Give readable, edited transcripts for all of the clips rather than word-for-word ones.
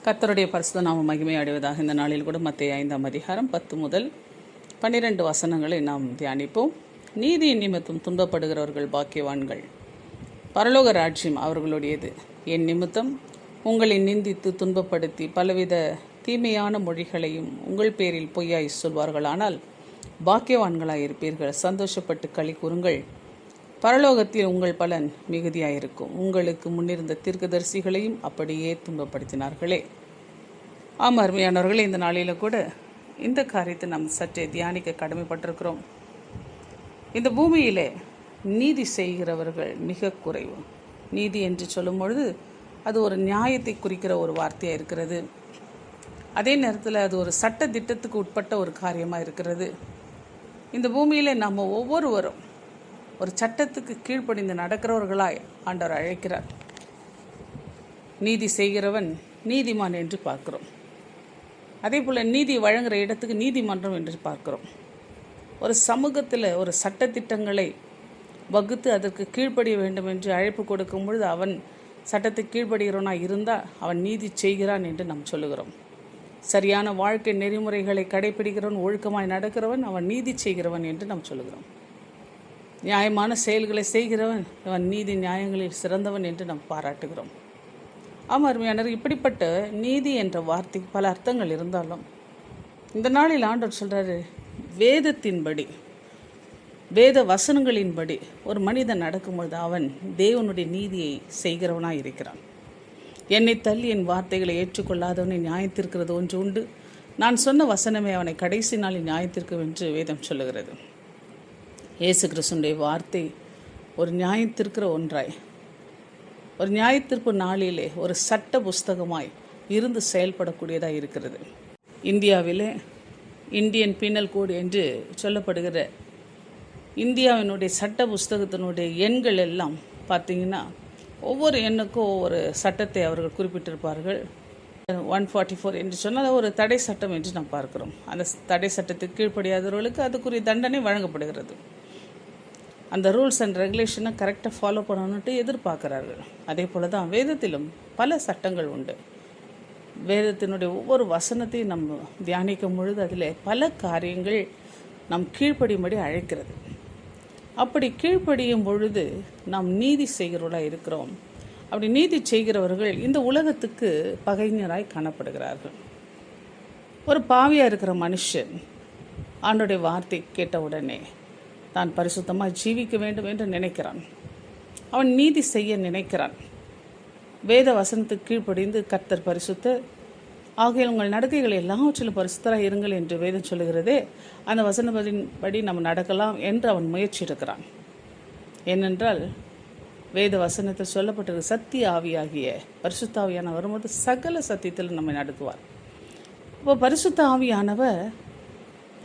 கர்த்தருடைய பரிசுத்த நாமம் மகிமை அடைவதாக. இந்த நாளில் கூட மத்தேயு 5ஆம் அதிகாரம் 10 முதல் 12 வசனங்களை நாம் தியானிப்போம். நீதியின் நிமித்தம் துன்பப்படுகிறவர்கள் பாக்கியவான்கள், பரலோக ராஜ்யம் அவர்களுடையது. என் நிமித்தம் உங்களை நிந்தித்து துன்பப்படுத்தி பலவித தீமையான மொழிகளையும் உங்கள் பேரில் பொய்யாய் சொல்வார்களானால் பாக்கியவான்களாயிருப்பீர்கள். சந்தோஷப்பட்டு களி கூறுங்கள், பரலோகத்தில் உங்கள் பலன் மிகுதியாயிருக்கும். உங்களுக்கு முன்னிருந்த தீர்க்கதரிசிகளையும் அப்படியே துன்பப்படுத்தினார்களே. அருமையானவர்களே, இந்த நாளில் கூட இந்த காரியத்தை நாம் சற்றே தியானிக்க கடமைப்பட்டிருக்கிறோம். இந்த பூமியிலே நீதி செய்கிறவர்கள் மிக குறைவு. நீதி என்று சொல்லும் பொழுது அது ஒரு நியாயத்தை குறிக்கிற ஒரு வார்த்தையாக இருக்கிறது. அதே நேரத்தில் அது ஒரு சட்ட திட்டத்துக்கு உட்பட்ட ஒரு காரியமாக இருக்கிறது. இந்த பூமியில் நம்ம ஒவ்வொருவரும் ஒரு சட்டத்துக்கு கீழ்ப்படிந்து நடக்கிறவர்களாய் ஆண்டவர் அழைக்கிறார். நீதி செய்கிறவன் நீதிமான் என்று பார்க்கிறோம். அதே போல் நீதி வழங்குகிற இடத்துக்கு நீதிமன்றம் என்று பார்க்கிறோம். ஒரு சமூகத்தில் ஒரு சட்டத்திட்டங்களை வகுத்து அதற்கு கீழ்ப்படிய வேண்டும் என்று அழைப்பு கொடுக்கும் பொழுது அவன் சட்டத்துக்கு கீழ்ப்படுகிறவனாக இருந்தால் அவன் நீதி செய்கிறான் என்று நாம் சொல்லுகிறோம். சரியான வாழ்க்கை நெறிமுறைகளை கடைபிடிக்கிறவன், ஒழுக்கமாய் நடக்கிறவன் அவன் நீதி செய்கிறவன் என்று நாம் சொல்லுகிறோம். நியாயமான செயல்களை செய்கிறவன் அவன் நீதி நியாயங்களில் சிறந்தவன் என்று நாம் பாராட்டுகிறோம். அருமையானவர், இப்படிப்பட்ட நீதி என்ற வார்த்தைக்கு பல அர்த்தங்கள் இருந்தாலும் இந்த நாளில் ஆண்டவர் சொல்கிறாரு, வேதத்தின்படி வேத வசனங்களின்படி ஒரு மனிதன் நடக்கும்பொழுது அவன் தேவனுடைய நீதியை செய்கிறவனாக இருக்கிறான். என்னை தள்ளி என் வார்த்தைகளை ஏற்றுக்கொள்ளாதவனை நியாயத்திருக்கிறது ஒன்று உண்டு, நான் சொன்ன வசனமே அவனை கடைசி நாளில் நியாயத்திற்கும் என்று வேதம் சொல்லுகிறது. இயேசு கிறிஸ்துவினுடைய வார்த்தை ஒரு நியாயத்திற்கிற ஒன்றாய், ஒரு நியாயத்திற்பு நாளிலே ஒரு சட்ட புஸ்தகமாய் இருந்து செயல்படக்கூடியதாக இருக்கிறது. இந்தியாவிலே இந்தியன் பீனல் கோடு என்று சொல்லப்படுகிற இந்தியாவினுடைய சட்ட புஸ்தகத்தினுடைய எண்கள் எல்லாம் பார்த்திங்கன்னா ஒவ்வொரு எண்ணுக்கும் ஒவ்வொரு சட்டத்தை அவர்கள் குறிப்பிட்டிருப்பார்கள். 144 என்று சொன்னால் ஒரு தடை சட்டம் என்று நாம் பார்க்கிறோம். அந்த தடை சட்டத்துக்கு கீழ்ப்படியாதவர்களுக்கு அதுக்குரிய தண்டனை வழங்கப்படுகிறது. அந்த ரூல்ஸ் அண்ட் ரெகுலேஷனை கரெக்டாக ஃபாலோ பண்ணணுன்ட்டு எதிர்பார்க்குறார்கள். அதே போல் தான் வேதத்திலும் பல சட்டங்கள் உண்டு. வேதத்தினுடைய ஒவ்வொரு வசனத்தையும் நம்ம தியானிக்கும் பொழுது அதில் பல காரியங்கள் நம் கீழ்ப்படியும்படி அழைக்கிறது. அப்படி கீழ்ப்படியும் பொழுது நாம் நீதி செய்கிறவர்களாக இருக்கிறோம். அப்படி நீதி செய்கிறவர்கள் இந்த உலகத்துக்கு பகைஞராய் காணப்படுகிறார்கள். ஒரு பாவியாக இருக்கிற மனுஷன் ஆண்டோடைய வார்த்தை கேட்ட உடனே தான் பரிசுத்தமாக ஜீவிக்க வேண்டும் என்று நினைக்கிறான். அவன் நீதி செய்ய நினைக்கிறான். வேத வசனத்துக்கு கீழ்ப்படிந்து கர்த்தர் பரிசுத்தர் ஆகிய உங்கள் நடக்கைகள் எல்லாவற்றிலும் பரிசுத்தராக இருங்கள் என்று வேதம் சொல்லுகிறதே. அந்த வசனப்படி நம்ம நடக்கலாம் என்று அவன் முயற்சி எடுக்கிறான். ஏனென்றால் வேத வசனத்தில் சொல்லப்பட்டிருக்க சத்திய ஆவியாகிய பரிசுத்த ஆவியான வரும்போது சகல சத்தியத்தில் நம்மை நடத்துவார். இப்போ பரிசுத்த ஆவியானவர்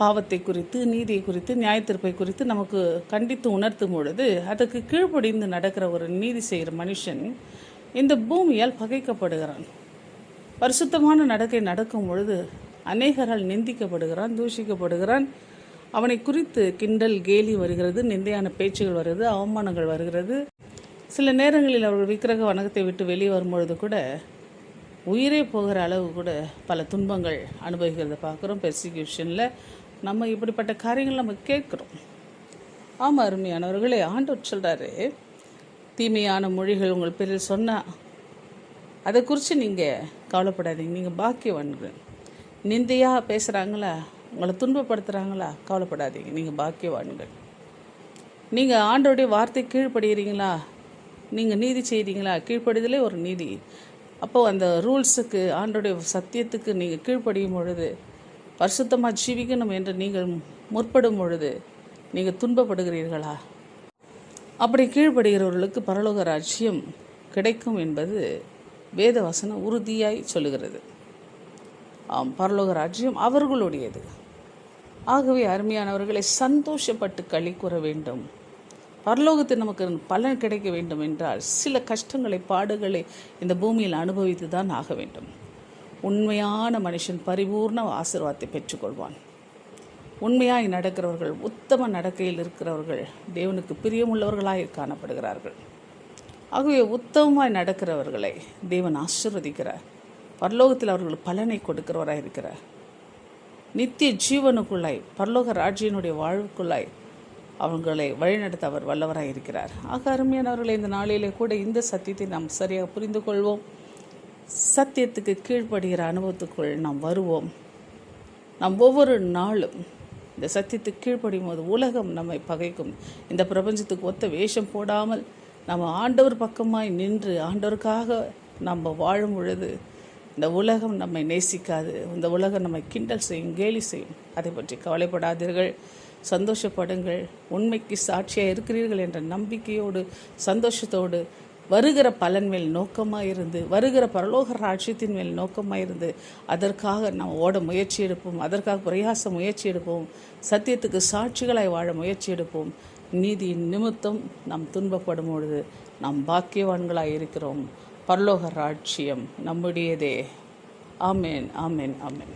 பாவத்தை குறித்து, நீதியை குறித்து, நியாயத்தீர்ப்பை குறித்து நமக்கு கண்டித்து உணர்த்தும் பொழுது அதுக்கு கீழ்ப்படிந்து நடக்கிற ஒரு நீதி செய்கிற மனுஷன் இந்த பூமியால் பகைக்கப்படுகிறான். பரிசுத்தமான நடக்கை நடக்கும் பொழுது அநேகரால் நிந்திக்கப்படுகிறான், தூஷிக்கப்படுகிறான். அவனை குறித்து கிண்டல் கேலி வருகிறது, நிந்தையான பேச்சுகள் வருகிறது, அவமானங்கள் வருகிறது. சில நேரங்களில் அவர்கள் விக்கிரக வணக்கத்தை விட்டு வெளியே வரும்பொழுது கூட உயிரே போகிற அளவு கூட பல துன்பங்கள் அனுபவிக்கிறத பார்க்குறோம். பெர்சிக்யூஷனில் நம்ம இப்படிப்பட்ட காரியங்கள் நம்ம கேட்குறோம். அருமையானவர்களே, ஆண்டவர் சொல்கிறாரு, தீமையான மொழிகள் உங்கள் பேரில் சொன்னால் அதை குறித்து நீங்கள் கவலைப்படாதீங்க, நீங்கள் பாக்கியவான்கள். நிந்தையாக பேசுகிறாங்களா, உங்களை துன்பப்படுத்துகிறாங்களா, கவலைப்படாதீங்க, நீங்கள் பாக்கியவான்கள். நீங்கள் ஆண்டோடைய வார்த்தை கீழ்ப்படுகிறீங்களா, நீங்கள் நீதி செய்கிறீங்களா, கீழ்ப்படுதலே ஒரு நீதி. அப்போது அந்த ரூல்ஸுக்கு, ஆண்டோடைய சத்தியத்துக்கு நீங்கள் கீழ்ப்படியும் பொழுது, பரிசுத்தமாக ஜீவிக்கணும் என்று நீங்கள் முற்படும் பொழுது நீங்கள் துன்பப்படுகிறீர்களா? அப்படி கீழ்ப்படுகிறவர்களுக்கு பரலோக ராஜ்யம் கிடைக்கும் என்பது வேத வசனம் உறுதியாய் சொல்லுகிறது. பரலோக ராஜ்யம் அவர்களுடையது. ஆகவே அருமையானவர்களை, சந்தோஷப்பட்டு களி கூற வேண்டும். பரலோகத்தில் நமக்கு பலன் கிடைக்க வேண்டும் என்றால் சில கஷ்டங்களை, பாடுகளை இந்த பூமியில் அனுபவித்து தான் ஆக வேண்டும். உண்மையான மனுஷன் பரிபூர்ண ஆசீர்வாதத்தை பெற்றுக்கொள்வான். உண்மையாய் நடக்கிறவர்கள், உத்தம நடக்கையில் இருக்கிறவர்கள் தேவனுக்கு பிரியமுள்ளவர்களாய் காணப்படுகிறார்கள். ஆகவே உத்தமமாய் நடக்கிறவர்களை தேவன் ஆசீர்வதிக்கிறார். பரலோகத்தில் அவர்கள் பலனை கொடுக்கிறவராக இருக்கிறார். நித்திய ஜீவனுக்குள்ளாய் பரலோக ராஜ்யனுடைய வாழ்வுக்குள்ளாய் அவங்களை வழிநடத்த அவர் வல்லவராக இருக்கிறார். ஆக அருமையானவர்களை, இந்த நாளிலே கூட இந்த சத்தியத்தை நாம் சரியாக புரிந்து கொள்வோம். சத்தியத்துக்கு கீழ்ப்படுகிற அனுபவத்துக்குள் நாம் வருவோம். நாம் ஒவ்வொரு நாளும் இந்த சத்தியத்துக்கு கீழ்ப்படியும் போது உலகம் நம்மை பகைக்கும். இந்த பிரபஞ்சத்துக்கு ஒத்த வேஷம் போடாமல் நம்ம ஆண்டவர் பக்கமாய் நின்று ஆண்டவருக்காக நம்ம வாழும் பொழுது இந்த உலகம் நம்மை நேசிக்காது. இந்த உலகம் நம்மை கிண்டல் செய்யும், கேலி செய்யும். அதை பற்றி கவலைப்படாதீர்கள், சந்தோஷப்படுங்கள். உண்மைக்கு சாட்சியாக இருக்கிறீர்கள் என்ற நம்பிக்கையோடு சந்தோஷத்தோடு வருகிற பலன் மேல் நோக்கமாக இருந்து, வருகிற பரலோக ராஜ்யத்தின் மேல் நோக்கமாக இருந்து அதற்காக நாம் ஓட முயற்சி எடுப்போம், அதற்காக பிரயாச முயற்சி எடுப்போம், சத்தியத்துக்கு சாட்சிகளாய் வாழ முயற்சி எடுப்போம். நீதியின் நிமித்தம் நாம் துன்பப்படும் பொழுது நாம் பாக்கியவான்களாய் இருக்கிறோம். பரலோக ராஜ்யம் நம்முடையதே. ஆமேன், ஆமேன், ஆமேன்.